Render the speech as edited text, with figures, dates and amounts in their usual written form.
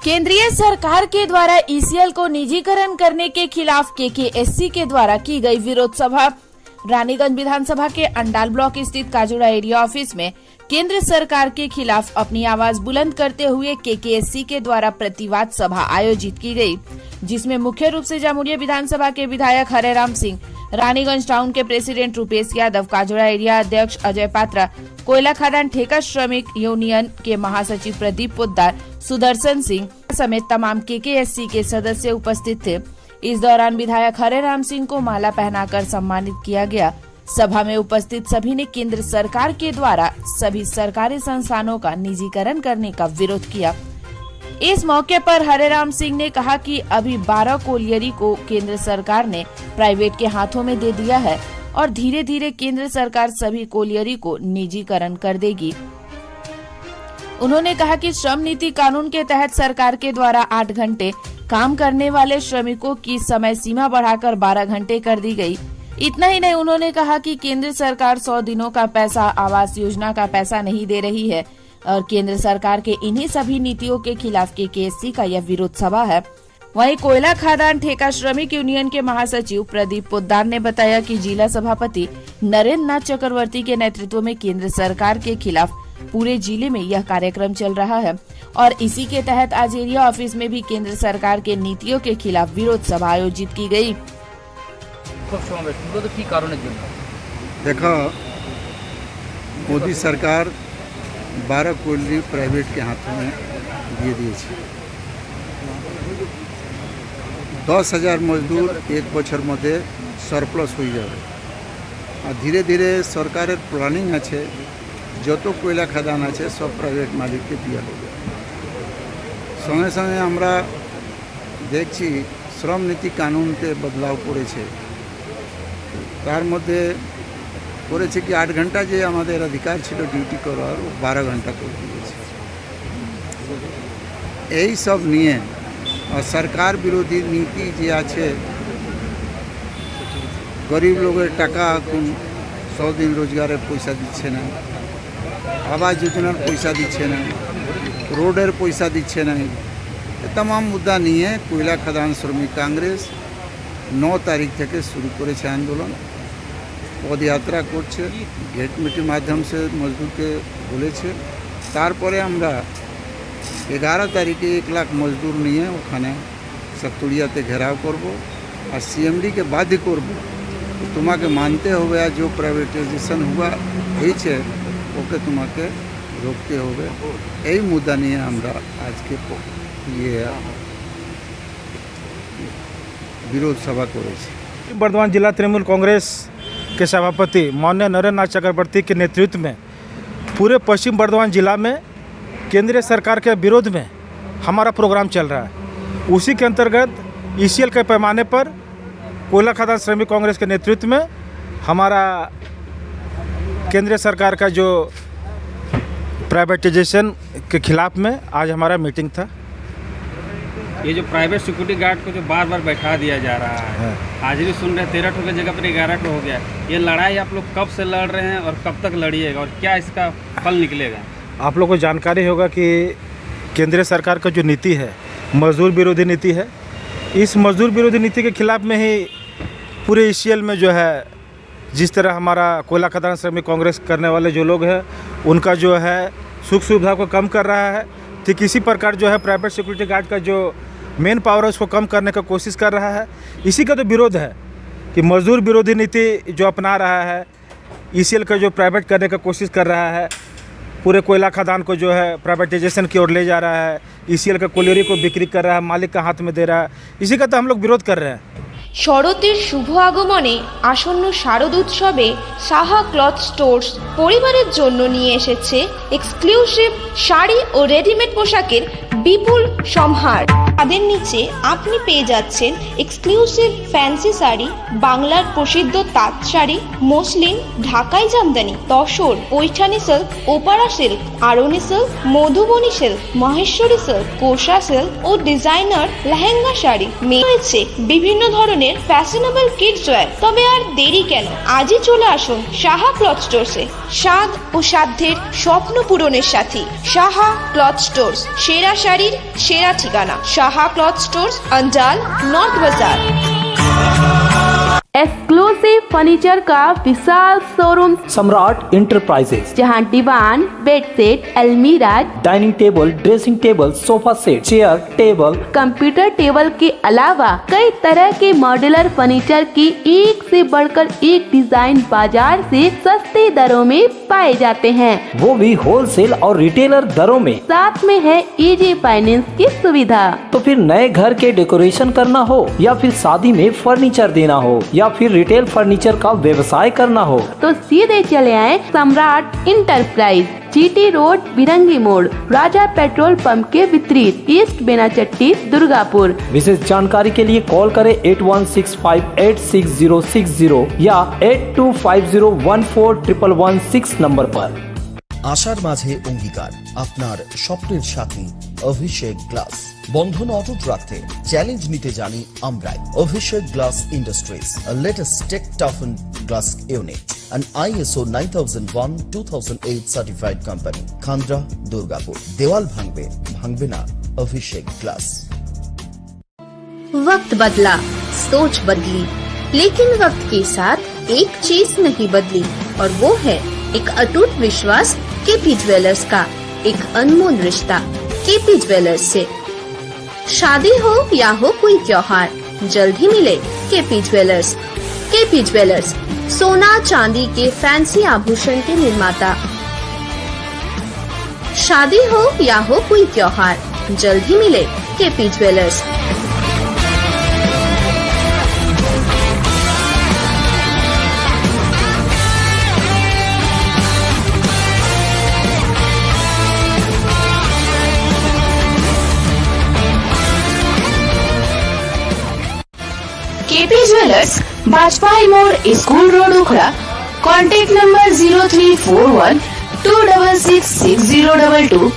केंद्रीय सरकार के द्वारा ईसीएल को निजीकरण करने के खिलाफ केकेएससी के द्वारा की गई विरोध सभा। रानीगंज विधानसभा के अंडाल ब्लॉक स्थित काजूड़ा एरिया ऑफिस में केंद्र सरकार के खिलाफ अपनी आवाज बुलंद करते हुए केकेएससी के द्वारा प्रतिवाद सभा आयोजित की गई, जिसमें मुख्य रूप से जामुरिया विधानसभा के विधायक हरेराम सिंह, रानीगंज टाउन के प्रेसिडेंट रुपेश यादव, काजूड़ा एरिया अध्यक्ष अजय पात्रा, कोयला खदान ठेका श्रमिक यूनियन के महासचिव प्रदीप पोद्दार, सुदर्शन सिंह समेत तमाम केकेएससी के सदस्य उपस्थित थे। इस दौरान विधायक हरेराम सिंह को माला पहनाकर सम्मानित किया गया। सभा में उपस्थित सभी ने केंद्र सरकार के द्वारा सभी सरकारी संस्थानों का निजीकरण करने का विरोध किया। इस मौके पर हरेराम सिंह ने कहा कि अभी 12 कोलियरी को केंद्र सरकार ने प्राइवेट के हाथों में दे दिया है और धीरे धीरे केंद्र सरकार सभी कोलियरी को निजीकरण कर देगी। उन्होंने कहा कि श्रम नीति कानून के तहत सरकार के द्वारा 8 घंटे काम करने वाले श्रमिकों की समय सीमा बढ़ाकर 12 घंटे कर दी गई। इतना ही नहीं, उन्होंने कहा कि केंद्र सरकार 100 दिनों का पैसा आवास योजना का पैसा नहीं दे रही है और केंद्र सरकार के इन्हीं सभी नीतियों के खिलाफ केकेएससी का यह विरोध सभा है। वहीं कोयला खदान ठेका श्रमिक यूनियन के महासचिव प्रदीप पोद्दार ने बताया कि जिला सभापति नरेंद्र नाथ चक्रवर्ती के नेतृत्व में केंद्र सरकार के खिलाफ पूरे जिले में यह कार्यक्रम चल रहा है और इसी के तहत आज एरिया ऑफिस में भी केंद्र सरकार के नीतियों के खिलाफ विरोध सभा आयोजित की गई। देखो, मोदी सरकार 12 कोयली प्राइवेट के हाथों में दिए दिए 10,000 मजदूर एक बछर मध्य सरप्लस हो जाए। धीरे धीरे सरकार प्लानिंग आछे जो कोयला खदान आछे सब प्राइवेट मालिक के दिया हो गया। संगे संगे আমরা দেখছি শ্রম নীতি কানুনতে বদলাव করেছে। তার মধ্যে করেছে কি 8 ঘন্টা যে আমাদের অধিকার ছিল ডিউটি করার, 12 ঘন্টা করে দিয়েছে। এই সব নিয়ে সরকার বিরোধী নীতি যে আছে, গরিব লোকের টাকা এখন 100 দিন রোজগারের পয়সা দিচ্ছে না, আবাস যোজনার পয়সা দিচ্ছে না, रोडर पैसा दिच्छे नहीं। तमाम मुद्दा निये कोयला खदान श्रमिक कांग्रेस 9 तारीख থেকে शुरू करेছে आंदोलन। पदयात्रा করছে, गेट मिटिंग माध्यम से मजदूर के बोलेছে। तारपरे আমরা 11 तारीखे 1 लाख मजदूर निये ওখানে सतुड़ियाते घेराव करब और सीएमडी के बाध्य करब तुम्हें मानते होबे जो प्राइवेटाइजेशन हुआ है ओके तुम्हें रोकते होबे। यही मुद्दा नहीं हमरा आज के ये विरोध सभा करेছি। बर्धमान जिला तृणमूल कांग्रेस के सभापति माननीय नरेंद्र नाथ चक्रवर्ती के नेतृत्व में पूरे पश्चिम बर्धमान जिला में केंद्रीय सरकार के विरोध में हमारा प्रोग्राम चल रहा है। उसी के अंतर्गत ईसीएल के पैमाने पर कोयला खदान श्रमिक कांग्रेस के नेतृत्व में हमारा केंद्रीय सरकार का जो प्राइवेटाइजेशन के खिलाफ में आज हमारा मीटिंग था। ये जो प्राइवेट सिक्योरिटी गार्ड को जो बार बार बैठा दिया जा रहा है, आज भी सुन रहे हैं 13 की जगह पर 11 हो गया। ये लड़ाई आप लोग कब से लड़ रहे हैं और कब तक लड़िएगा और क्या इसका फल निकलेगा? आप लोग को जानकारी होगा कि केंद्रीय सरकार का जो नीति है मजदूर विरोधी नीति है। इस मजदूर विरोधी नीति के खिलाफ में ही पूरे ईसीएल में जो है जिस तरह हमारा कोयला खदान श्रमिक कांग्रेस करने वाले जो लोग हैं उनका जो है सुख सुविधा को कम कर रहा है, ठीक इसी प्रकार जो है प्राइवेट सिक्योरिटी गार्ड का जो मेन पावर है उसको कम करने का कोशिश कर रहा है। इसी का तो विरोध है कि मजदूर विरोधी नीति जो अपना रहा है, ईसीएल का जो प्राइवेट करने का कोशिश कर रहा है, पूरे कोयला खदान को जो है प्राइवेटाइजेशन की ओर ले जा रहा है, ईसीएल का कोयलरी को बिक्री कर रहा है, मालिक का हाथ में दे रहा है। इसी का तो हम लोग विरोध कर रहे हैं। শরতের শুভ আগমনে আসন্ন শারদ উৎসবে সাহা ক্লথ স্টোর্স পরিবারের জন্য নিয়ে এসেছে এক্সক্লুসিভ শাড়ি ও রেডিমেড পোশাকের বিপুল সম্ভার। তাদের নিচে আপনি পেয়ে যাচ্ছেন এক্সক্লুসিভ ফ্যান্সি শাড়ি, বাংলার প্রসিদ্ধ তাঁত শাড়ি, মসলিন, ঢাকাই জামদানি, তসর, পৈঠানি সিল্ক, ওপারা silk, Arni silk, Madhubani silk, Maheshwari silk, Kosa silk ও ডিজাইনার লেহেঙ্গা শাড়ি। রয়েছে বিভিন্ন ধরনের ধরনের ফ্যাশনেবল কিডস ওয়্যার। তবে আর দেরি কেন, আজই চলে আসুন সাহা ক্লথ স্টোরসে। স্বাদ ও সাধ্যের স্বপ্ন পূরণের সাথী সাহা ক্লথ স্টোরস, সেরা শাড়ির সেরা ঠিকানা সাহা ক্লথ स्टोर्स अंजाल नॉर्थ बाजार। एक्सक्लूसिव फर्नीचर का विशाल शोरूम सम्राट इंटरप्राइजेज, जहां दीवान, बेडशीट, अलमीरा, dining table, dressing table, sofa set, chair table, computer table के अलावा कई तरह के मॉड्यूलर फर्नीचर की एक से बढ़कर एक डिजाइन बाजार से सस्ते दरों में पाए जाते हैं। वो भी होलसेल और रिटेलर दरों में। साथ में है इजी फाइनेंस की सुविधा। तो फिर नए घर के डेकोरेशन करना हो या फिर शादी में फर्नीचर देना हो या फिर रिटेल फर्नीचर का व्यवसाय करना हो तो सीधे चले आए सम्राट इंटरप्राइज, जीटी रोड, बिरंगी मोड़, राजा पेट्रोल पंप के विपरीत, ईस्ट बेनाचट्टी, दुर्गापुर। विशेष जानकारी के लिए कॉल करें 8165866060 या 8250141116 नंबर पर। আশার মাঝে অঙ্গীকার, আপনার স্বপ্নের সাথী অভিষেক গ্লাস। বন্ধন অটুট রাখতে চ্যালেঞ্জ নিতে জানি আমরাই। Abhishek glass industries, latest tech টাফেন glass unit, an ISO 9001-2008 certified company, Khandra, Durgapur. দেওয়াল ভাঙবে, ভাঙবে না অভিষেক গ্লাস। वक्त बदला, सोच बदली, लेकिन वक्त के साथ एक चीज नहीं बदली और वो है एक अटूट विश्वास केपी ज्वेलर्स का, एक अनमोल रिश्ता केपी ज्वेलर्स से। शादी हो या हो कोई त्योहार, जल्द ही मिले केपी ज्वेलर्स। केपी ज्वेलर्स, सोना चांदी के फैंसी आभूषण के निर्माता। शादी हो या हो कोई त्योहार, जल्द ही मिले KP jewellers. KP jewellers, Bajpai मोड़, school road, Ukhra. Contact number 0341 266 6022।